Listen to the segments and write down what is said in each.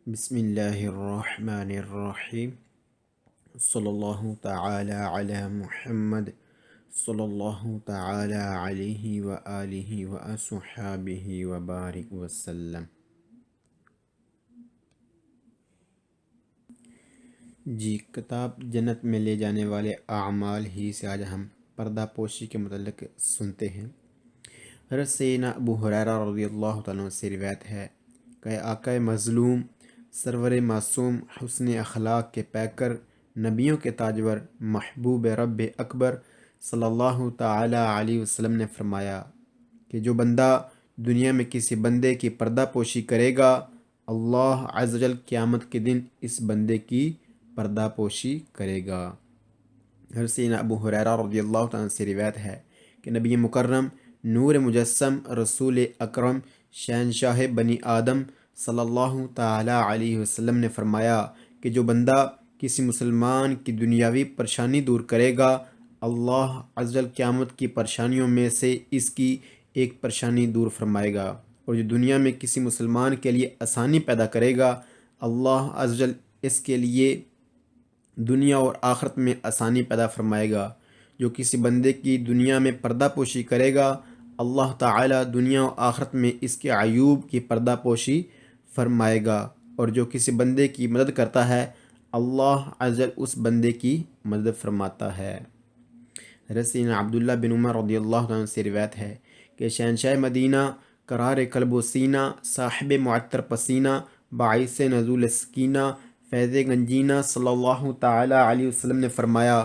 بسم اللہ الرحمن الرحیم صلی اللہ تعالی علی محمد صلی اللہ تعالی علیہ وآلہ وصحبہ وبارک وسلم۔ جی، کتاب جنت میں لے جانے والے اعمال ہی سے آج ہم پردہ پوشی کے متعلق سنتے ہیں۔ حضرت سیدنا ابو ہریرہ رضی اللہ تعالیٰ عنہ سے روایت ہے کہ آقا مظلوم، سرور معصوم، حسن اخلاق کے پیکر، نبیوں کے تاجور، محبوب رب اکبر صلی اللہ تعالی علیہ وسلم نے فرمایا کہ جو بندہ دنیا میں کسی بندے کی پردہ پوشی کرے گا، اللہ عز و جل قیامت کے دن اس بندے کی پردہ پوشی کرے گا۔ حضرت سیدنا ابو ہریرہ رضی اللہ تعالیٰ عنہ سے روایت ہے کہ نبی مکرم، نور مجسم، رسول اکرم، شہنشاہ بنی آدم صلی اللہ تعالی علیہ وسلم نے فرمایا کہ جو بندہ کسی مسلمان کی دنیاوی پریشانی دور کرے گا، اللہ عز و جل قیامت کی پریشانیوں میں سے اس کی ایک پریشانی دور فرمائے گا، اور جو دنیا میں کسی مسلمان کے لیے آسانی پیدا کرے گا، اللہ عز و جل اس کے لیے دنیا اور آخرت میں آسانی پیدا فرمائے گا۔ جو کسی بندے کی دنیا میں پردہ پوشی کرے گا، اللہ تعالی دنیا و آخرت میں اس کے عیوب کی پردہ پوشی فرمائے گا، اور جو کسی بندے کی مدد کرتا ہے، اللہ عز و جل اس بندے کی مدد فرماتا ہے۔ حضرت سیدنا عبداللہ بن عمر رضی اللہ عنہ سے روایت ہے کہ شہنشاہ مدینہ، قرار قلب و سینہ، صاحب معطر پسینہ، باعث نزول سکینہ، فیض گنجینہ صلی اللہ تعالی علیہ وسلم نے فرمایا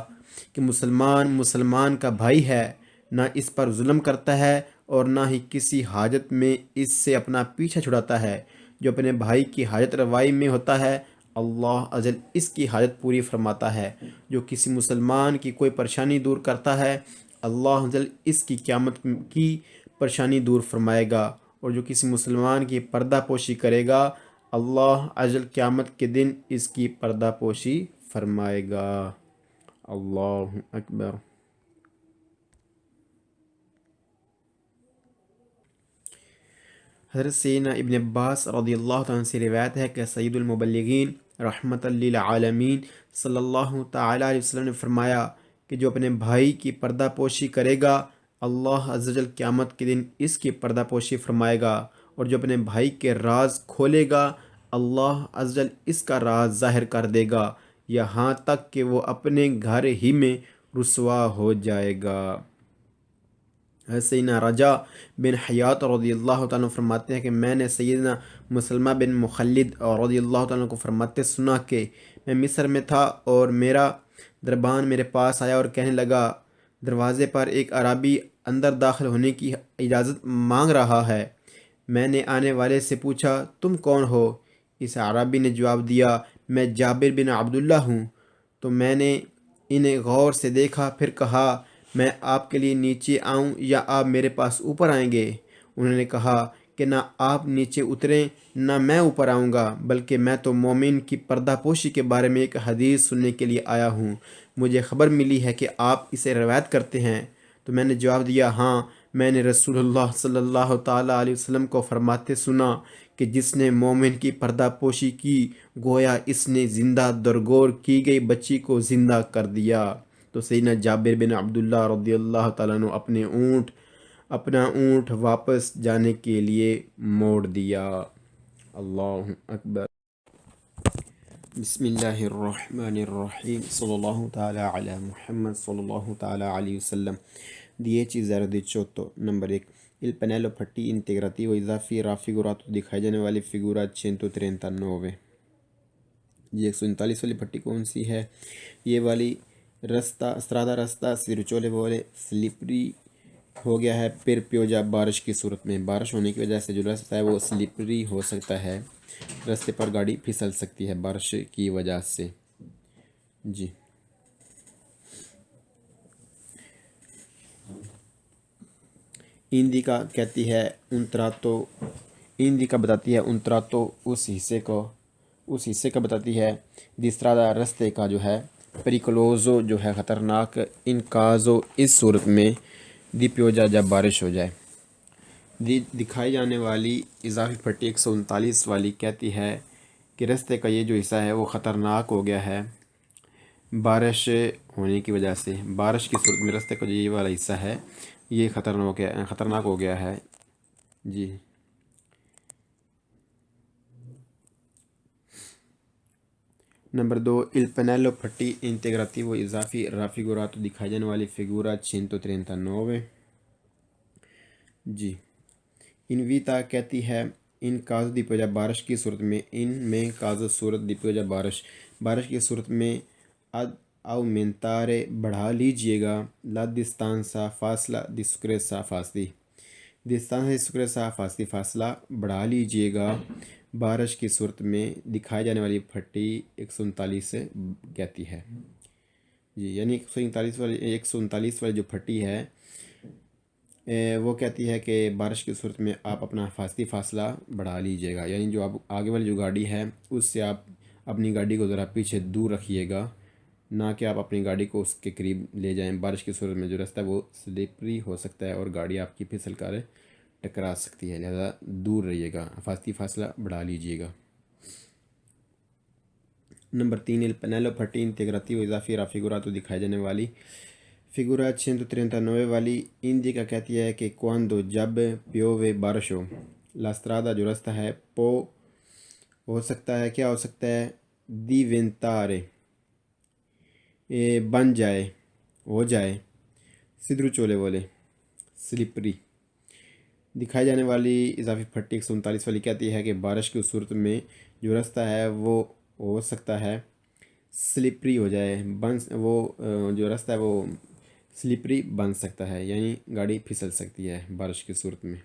کہ مسلمان کا بھائی ہے، نہ اس پر ظلم کرتا ہے اور نہ ہی کسی حاجت میں اس سے اپنا پیچھا چھڑاتا ہے۔ جو اپنے بھائی کی حاجت روائی میں ہوتا ہے، اللہ عز و جل اس کی حاجت پوری فرماتا ہے۔ جو کسی مسلمان کی کوئی پریشانی دور کرتا ہے، اللہ عز و جل اس کی قیامت کی پریشانی دور فرمائے گا، اور جو کسی مسلمان کی پردہ پوشی کرے گا، اللہ عز و جل قیامت کے دن اس کی پردہ پوشی فرمائے گا۔ اللہ اکبر۔ حضرت سیدنا ابن عباس رضی اللہ عنہ سے روایت ہے کہ سید المبلغین رحمت للعالمین صلی اللہ تعالی علیہ وسلم نے فرمایا کہ جو اپنے بھائی کی پردہ پوشی کرے گا، اللہ عز و جل قیامت کے دن اس کی پردہ پوشی فرمائے گا، اور جو اپنے بھائی کے راز کھولے گا، اللہ عز و جل اس کا راز ظاہر کر دے گا، یہاں تک کہ وہ اپنے گھر ہی میں رسوا ہو جائے گا۔ سیدنا رجا بن حیات رضی اللہ تعالیٰ فرماتے ہیں کہ میں نے سیدنا مسلمہ بن مخلد رضی اللہ تعالیٰ کو فرماتے سنا کہ میں مصر میں تھا اور میرا دربان میرے پاس آیا اور کہنے لگا، دروازے پر ایک عربی اندر داخل ہونے کی اجازت مانگ رہا ہے۔ میں نے آنے والے سے پوچھا، تم کون ہو؟ اس عربی نے جواب دیا، میں جابر بن عبداللہ ہوں۔ تو میں نے انہیں غور سے دیکھا، پھر کہا، میں آپ کے لیے نیچے آؤں یا آپ میرے پاس اوپر آئیں گے؟ انہوں نے کہا کہ نہ آپ نیچے اتریں نہ میں اوپر آؤں گا، بلکہ میں تو مومن کی پردہ پوشی کے بارے میں ایک حدیث سننے کے لیے آیا ہوں، مجھے خبر ملی ہے کہ آپ اسے روایت کرتے ہیں۔ تو میں نے جواب دیا، ہاں، میں نے رسول اللہ صلی اللہ تعالیٰ علیہ وسلم کو فرماتے سنا کہ جس نے مومن کی پردہ پوشی کی، گویا اس نے زندہ درگور کی گئی بچی کو زندہ کر دیا۔ تو سیدنا جابر بن عبداللہ رضی اللہ تعالیٰ عنہ اپنا اونٹ واپس جانے کے لیے موڑ دیا۔ اللہ اکبر۔ بسم اللہ الرحمن الرحیم صلی اللہ تعالی علی محمد صلی اللہ تعالی علیہ وسلم۔ 10.18 number 1. Il pannello partì integrativo i zaffi raffigurato دکھائی جانے والی فگورہ 139۔ یہ 139 والی پٹی کون سی ہے؟ یہ والی استرادہ رستہ سرچولے بولے سلپری ہو گیا ہے، پھر پیوجا بارش کی صورت میں، بارش ہونے کی وجہ سے جو راستہ ہے وہ سلپری ہو سکتا ہے، راستے پر گاڑی پھسل سکتی ہے بارش کی وجہ سے۔ جی، ایندیکا کہتی ہے ایندیکا بتاتی ہے انتراتو اس حصے کا بتاتی ہے دیسترادہ رستے کا جو ہے، پریکلوزو جو ہے خطرناک، ان کازو اس صورت میں، دی پیوجا جب بارش ہو جائے۔ دکھائی جانے والی اضافی پٹی 139 والی کہتی ہے کہ رستے کا یہ جو حصہ ہے وہ خطرناک ہو گیا ہے بارش ہونے کی وجہ سے. بارش کی صورت میں رستے کا جو یہ والا حصہ ہے یہ خطرناک ہو گیا ہے. جی number 2 il pannello patti integrativo اضافی raffigurato دکھائی جانے والی فگورا 139. جی انویتا کہتی ہے ان کاز دی پیوجا بارش کی صورت میں ان میں کاز صورت دی پیوجا بارش کی صورت میں اد aumentare بڑھا لیجئے گا لا distanza فاصلہ دی سکریسا فاصلی distanza دی سکریسا فاصلہ بڑھا لیجئے گا بارش کی صورت میں دکھائی جانے والی پھٹی 139 سے کہتی ہے. جی یعنی 139 والی جو پھٹی ہے وہ کہتی ہے کہ بارش کی صورت میں آپ اپنا حفاظتی فاصلہ بڑھا لیجئے گا. یعنی جو آپ آگے والی جو گاڑی ہے اس سے آپ اپنی گاڑی کو ذرا پیچھے دور رکھیے گا، نہ کہ آپ اپنی گاڑی کو اس کے قریب لے جائیں. بارش کی صورت میں جو رستہ ہے وہ سلپری ہو سکتا ہے اور گاڑی آپ کی پھسل کر ٹکرا سکتی ہے، لہذا دور رہیے گا، حفاظتی فاصلہ بڑھا لیجئے گا. Number 3 il pannello patti integrativo اضافی raffigurato دکھائی جانے والی فگورا 139 والی انڈیکا کہتی ہے کہ quando جب پیوے بارش ہو la strada جو رستہ ہے پو ہو سکتا ہے، کیا ہو سکتا ہے diventare بن جائے، ہو جائے سدرو چولے والے سلپری. دکھائی جانے والی اضافی پھٹی 139 والی کہتی ہے کہ بارش کی صورت میں جو رستہ ہے وہ ہو سکتا ہے سلپری ہو جائے، وہ جو رستہ ہے وہ سلپری بن سکتا ہے، یعنی گاڑی پھسل سکتی ہے بارش کی صورت میں.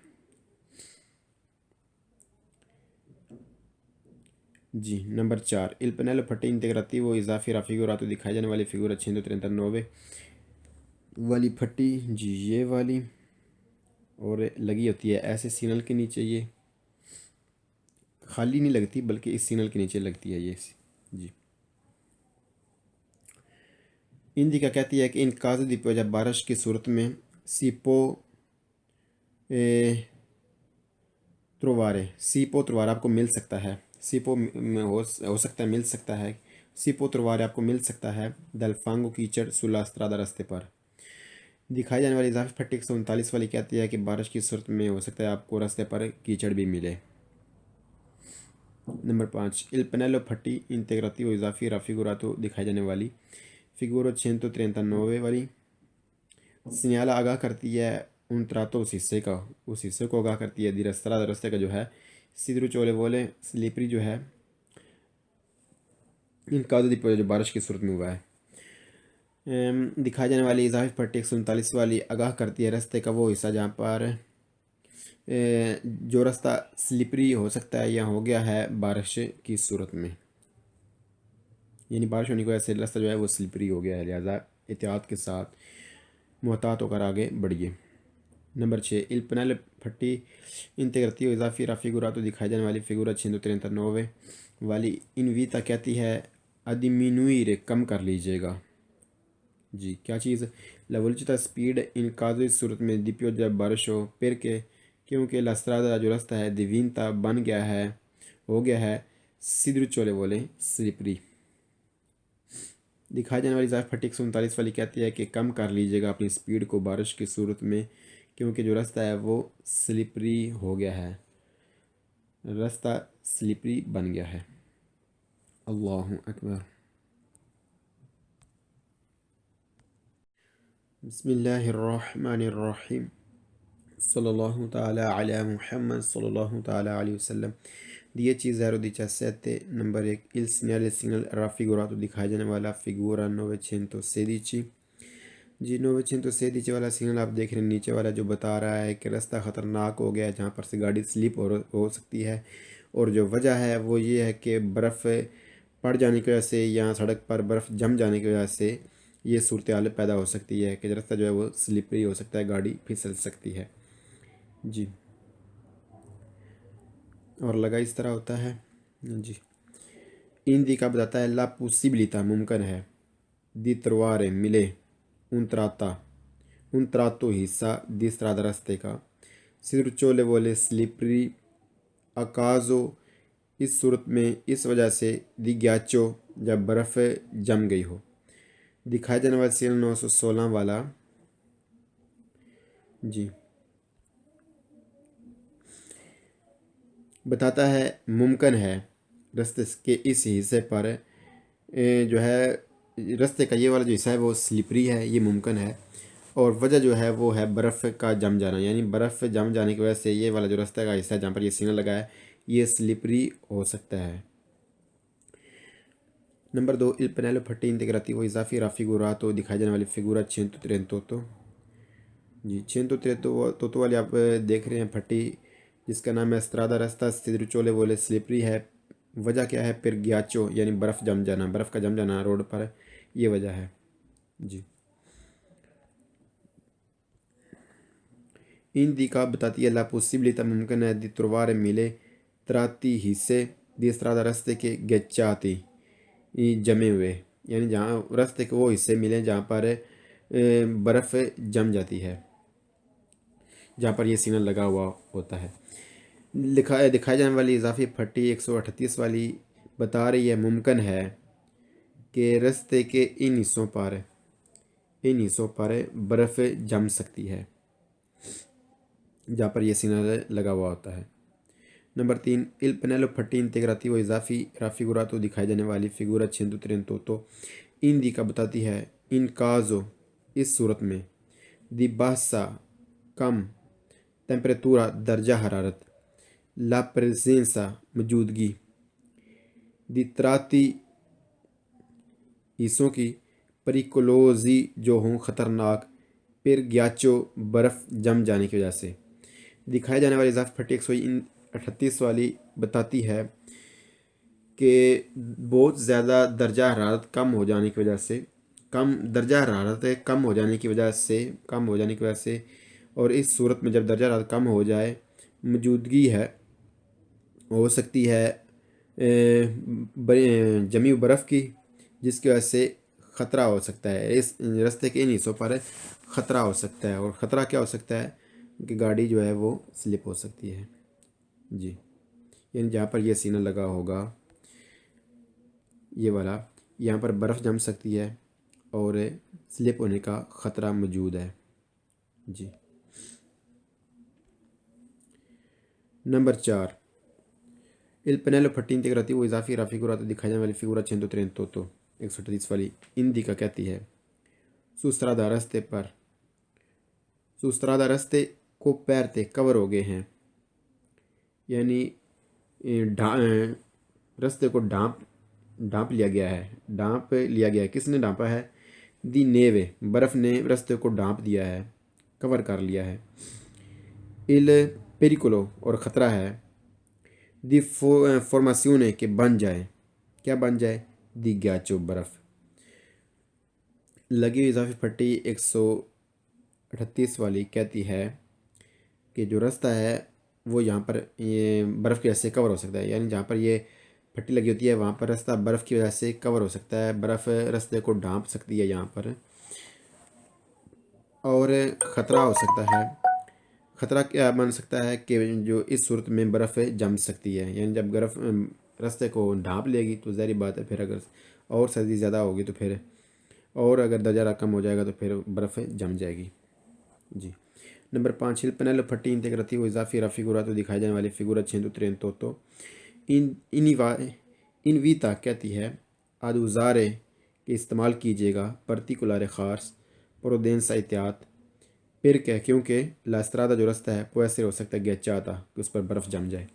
جی number 4 il pannello patti integrativo اضافی raffigurato دکھائی جانے والی فگورا 139 والی پھٹی. جی یہ والی اور لگی ہوتی ہے ایسے سینل کے نیچے، یہ خالی نہیں لگتی بلکہ اس سینل کے نیچے لگتی ہے یہ. جی انڈیکا کہتی ہے کہ ان کاز دی پیوجا بارش کی صورت میں سیپو تروارے آپ کو مل سکتا ہے، سیپو ہو سکتا ہے مل سکتا ہے، سیپو تروارے آپ کو مل سکتا ہے دل فانگو کیچڑ سولا استرادا رستے پر. دکھائی جانے والی اضافی پھٹی 139 والی کہتی ہے کہ بارش کی صورت میں ہو سکتا ہے آپ کو راستے پر کیچڑ بھی ملے. Number 5 il pannello patti integrativo اضافی raffigurato دکھائی جانے والی فگورا 139 والی سنیالہ آگاہ کرتی ہے ان تراتو اس حصے کو آگاہ کرتی ہے دی رستے کا جو ہے سدرو چولے بولے سلیپری جو ہے ان کاز دی جو بارش کی صورت میں ہوا ہے. دکھائی جانے والی اضافی پھٹی 139 والی آگاہ کرتی ہے رستے کا وہ حصہ جہاں پر جو رستہ سلپری ہو سکتا ہے یا ہو گیا ہے بارش کی صورت میں، یعنی بارش ہونے کی وجہ سے رستہ جو ہے وہ سلپری ہو گیا ہے، لہذا احتیاط کے ساتھ محتاط ہو کر آگے بڑھیے. Number 6 il pannello patti integrativo اضافی raffigurato دکھائی جانے والی فگورا 139 والی انویتا کہتی ہے ادمینوئر کم کر لیجئے گا. جی کیا چیز la velocità speed in caso اس صورت میں دی پیوجا بارش ہو پھر کہ کیونکہ la strada جو رستہ ہے diventa بن گیا ہے، ہو گیا ہے سدرو چولے بولے سلپری. دکھائی جانے والی اضافی پھٹی 139 والی کہتی ہے کہ کم کر لیجئے گا اپنی سپیڈ کو بارش کی صورت میں کیونکہ جو رستہ ہے وہ سلپری ہو گیا ہے، رستہ سلپری بن گیا ہے. اللہ اکبر. بسم اللہ الرحمن الرحیم صلی اللہ تعالی علی محمد صلی اللہ تعالی علیہ وسلم. 10.17 نمبر 1 il segnale raffigurato دکھائی جانے والا فگورا 916. جی 916 والا سگنل آپ دیکھ رہے ہیں نیچے والا جو بتا رہا ہے کہ رستہ خطرناک ہو گیا ہے جہاں پر سے گاڑی سلپ ہو سکتی ہے، اور جو وجہ ہے وہ یہ ہے کہ برف پڑ جانے کی وجہ سے یا سڑک پر برف جم جانے کی وجہ سے یہ صورتحال پیدا ہو سکتی ہے کہ رستہ جو ہے وہ سلپری ہو سکتا ہے، گاڑی پھسل سکتی ہے. جی اور لگا اس طرح ہوتا ہے. جی ایندی کا بتاتا ہے لا پوسیبلیتا ممکن ہے دی تروارے ملے un tratto حصہ دی strada رستے کا سدر چولے بولے سلپری a caso اس صورت میں اس وجہ سے دی گیاچو جب برف جم گئی ہو۔ دکھائے جانے والا سیریل 916 والا جی بتاتا ہے ممکن ہے رستے کے اس حصے پر جو ہے رستے کا یہ والا جو حصہ ہے وہ سلپری ہے، یہ ممکن ہے، اور وجہ جو ہے وہ ہے برف کا جم جانا، یعنی برف جم جانے کی وجہ سے یہ والا جو رستہ کا حصہ ہے جہاں پر یہ سینا لگا ہے یہ سلپری ہو سکتا ہے۔ نمبر 2 il pennello پھٹی integrativo اضافی raffigurato دکھائی جانے والی فگورا 138 جی 138 والی آپ دیکھ رہے ہیں پھٹی جس کا نام ہے استرادا رستہ سدرچولے بولے سلپری ہے، وجہ کیا ہے پھر گیاچو یعنی برف جم جانا، برف کا جم جانا روڈ پر، یہ وجہ ہے جی۔ ان دی کا بتاتی ہے لا possibilità ممکن ہے دی trovare mille tratti حصے دی استرادا رستے کے گچاتی جمے ہوئے، یعنی جہاں رستے کے وہ حصے ملیں جہاں پر برف جم جاتی ہے، جہاں پر یہ سینہ لگا ہوا ہوتا ہے۔ دکھائی جانے والی اضافی پھٹی 138 والی بتا رہی ہے ممکن ہے کہ رستے کے ان حصوں پر برف جم سکتی ہے جہاں پر یہ سینہ لگا ہوا ہوتا ہے۔ نمبر 3 il pennello پھٹی integrativo اضافی raffigurato دکھائی جانے والی فگورا 138 ان دی کا بتاتی ہے ان کازو اس صورت میں دی باسا کم ٹیمپریتورا درجہ حرارت لا پریزنسا موجودگی دی تراتی حصوں کی پریکولوزی جو ہوں خطرناک پھر گیاچو برف جم جانے کی وجہ سے۔ دکھائی جانے والی اضافی پھٹی 138 والی بتاتی ہے کہ بہت زیادہ درجہ حرارت کم ہو جانے کی وجہ سے درجہ حرارت کم ہو جانے کی وجہ سے اور اس صورت میں جب درجہ حرارت کم ہو جائے موجودگی ہے ہو سکتی ہے جمی ہوئی برف کی، جس کی وجہ سے خطرہ ہو سکتا ہے، اس رستے کے ان حصوں پر خطرہ ہو سکتا ہے، اور خطرہ کیا ہو سکتا ہے کہ گاڑی جو ہے وہ سلپ ہو سکتی ہے جی، یعنی جہاں پر یہ سینہ لگا ہوگا یہ والا یہاں پر برف جم سکتی ہے اور سلپ ہونے کا خطرہ موجود ہے جی۔ نمبر 4 il pennello پھٹی integrativo اضافی raffigurato دکھائی جانے والی فگورا 138 138 والی ان دی کا کہتی ہے سوسترادا رستے کو پیرتے کور ہو گئے ہیں، یعنی رستے کو ڈھانپ لیا گیا ہے، کس نے ڈھانپا ہے؟ دی نیوے برف نے رستے کو ڈھانپ دیا ہے، کور کر لیا ہے۔ il pericolo اور خطرہ ہے، دی فارماسیونے کہ بن جائے، کیا بن جائے؟ دی گیاچو برف۔ لگی ہوئی اضافی پھٹی 138 والی کہتی ہے کہ جو رستہ ہے وہ یہاں پر یہ برف کی وجہ سے کور ہو سکتا ہے، یعنی جہاں پر یہ پھٹی لگی ہوتی ہے وہاں پر رستہ برف کی وجہ سے کور ہو سکتا ہے، برف رستے کو ڈھانپ سکتی ہے یہاں پر، اور خطرہ ہو سکتا ہے۔ خطرہ کیا بن سکتا ہے کہ جو اس صورت میں برف جم سکتی ہے، یعنی جب برف رستے کو ڈھانپ لے گی تو ظاہری بات ہے پھر اگر اور سردی زیادہ ہوگی تو پھر اور اگر درجہ کم ہو جائے گا تو پھر برف جم جائے گی جی۔ نمبر 5 il pennello پھٹی integrativo اضافی raffigurato دکھائی جانے والی فگورا 138 انویتا کہتی ہے ad usare کہ استعمال کیجیے گا particolare خاص پروڈینسا احتیاط پھر کہ کیونکہ لا استرادا جو رستہ ہے پویسر ہو سکتا ہے گیچاتا کہ اس پر برف جم جائے۔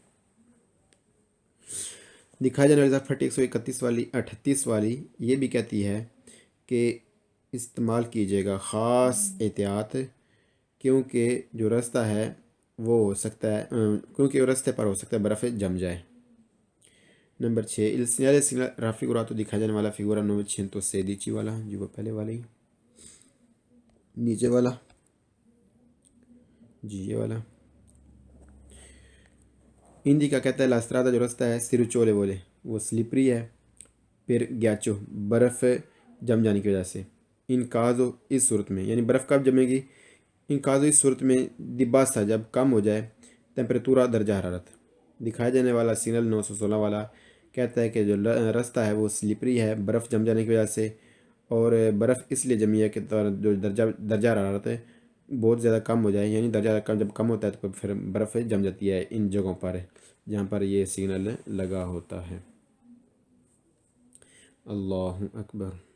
دکھائی جانے والی پھٹی 138 والی یہ بھی کہتی ہے کہ استعمال کیجیے گا خاص احتیاط کیونکہ جو رستہ ہے وہ ہو سکتا ہے کیونکہ رستے پر ہو سکتا ہے برف جم جائے۔ نمبر 6 il segnale raffigurato دکھائی جانے والا فگورا 916 والا جو وہ پہلے والا ہی نیچے والا جی یہ والا ہندی کا کہتا ہے لاسترادا جو رستہ ہے سیروچولے بولے وہ سلپری ہے پھر گیاچو برف جم جانے کی وجہ سے، ان کازو اس صورت میں یعنی برف کب جمے گی؟ ان کازو اس صورت میں دباسا جب کم ہو جائے ٹیمپریتورا درجہ حرارت دکھایا جانے والا سگنل 916 والا کہتا ہے کہ جو راستہ ہے وہ سلپری ہے برف جم جانے کی وجہ سے، اور برف اس لیے جمی ہے کہ جو درجہ حرارت ہے بہت زیادہ کم ہو جائے، یعنی درجہ حرارت جب کم ہوتا ہے تو پھر برف جم جاتی ہے ان جگہوں پر جہاں پر یہ سگنل لگا ہوتا ہے۔ اللہ اکبر۔